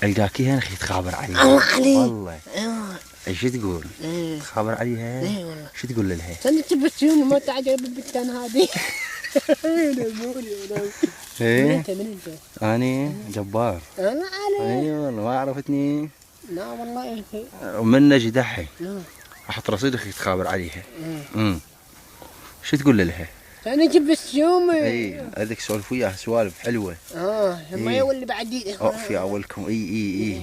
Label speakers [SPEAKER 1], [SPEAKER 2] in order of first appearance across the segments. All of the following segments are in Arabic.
[SPEAKER 1] القاكي هنا اخي تخابر عليها.
[SPEAKER 2] الله عليك.
[SPEAKER 1] والله.
[SPEAKER 2] ايوه.
[SPEAKER 1] ايش تقول؟ تخابر عليها؟
[SPEAKER 2] اي والله.
[SPEAKER 1] شو تقول لها؟
[SPEAKER 2] استنى تبسيوني ما تعجب البنتان هذه.
[SPEAKER 1] ايه؟
[SPEAKER 2] من انت؟
[SPEAKER 1] اني جبار.
[SPEAKER 2] الله عليك.
[SPEAKER 1] اي والله ما عرفتني.
[SPEAKER 2] لا والله يا اخي.
[SPEAKER 1] ومن نجي دحي احط رصيد اخي تخابر عليها. شو تقول لها؟
[SPEAKER 2] انا جيب السيومي.
[SPEAKER 1] اي هذيك سولف وياها سوالف حلوه.
[SPEAKER 2] ما يولي بعدي.
[SPEAKER 1] في اولكم اي.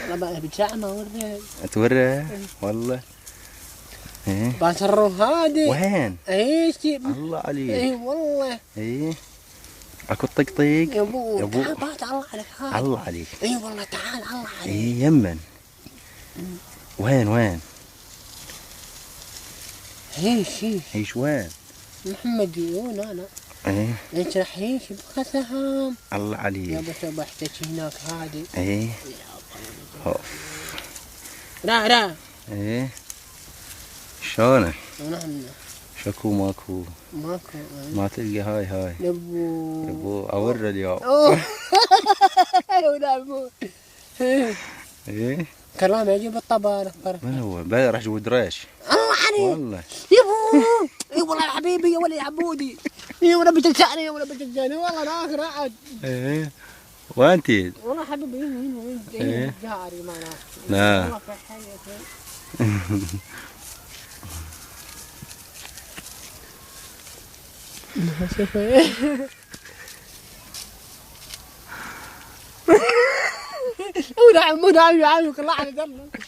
[SPEAKER 2] والله بقى بساعة ما وريها.
[SPEAKER 1] تورى والله. ايه
[SPEAKER 2] بصروا هادي.
[SPEAKER 1] وين؟
[SPEAKER 2] ايش
[SPEAKER 1] الله عليك.
[SPEAKER 2] اي والله.
[SPEAKER 1] ايه اكو طقطيق
[SPEAKER 2] يا ابو.
[SPEAKER 1] يا ابو.
[SPEAKER 2] تعال الله عليك هذا.
[SPEAKER 1] الله عليك.
[SPEAKER 2] اي والله تعال الله عليك.
[SPEAKER 1] ايه يمن. وين؟ ايش وين؟
[SPEAKER 2] محمد يقول انا.
[SPEAKER 1] ايه
[SPEAKER 2] انت راح ايش يبغى سهام.
[SPEAKER 1] الله عليك.
[SPEAKER 2] يا بس بحتاج هناك هادي.
[SPEAKER 1] ايه
[SPEAKER 2] را
[SPEAKER 1] ايه شلونك؟
[SPEAKER 2] ونحن
[SPEAKER 1] شكو ماكو ما تلقى هاي
[SPEAKER 2] يبو
[SPEAKER 1] اور اليوم.
[SPEAKER 2] ولا ابو.
[SPEAKER 1] ايه
[SPEAKER 2] كرام يجيب الطبال.
[SPEAKER 1] من هو؟ بلا راح جود ريش.
[SPEAKER 2] الله عليك
[SPEAKER 1] والله
[SPEAKER 2] يبو. اي والله يا حبيبي يا ولد يا عبودي. اي والله بتلسعني يا ولد بتلسعني والله انا اخر احد.
[SPEAKER 1] ايه وانت؟
[SPEAKER 2] والله حبيبي وين
[SPEAKER 1] ايه
[SPEAKER 2] جاري ما ناس.
[SPEAKER 1] لا
[SPEAKER 2] والله في حياتي. شوف مو داعي يعاونك الله على دمك.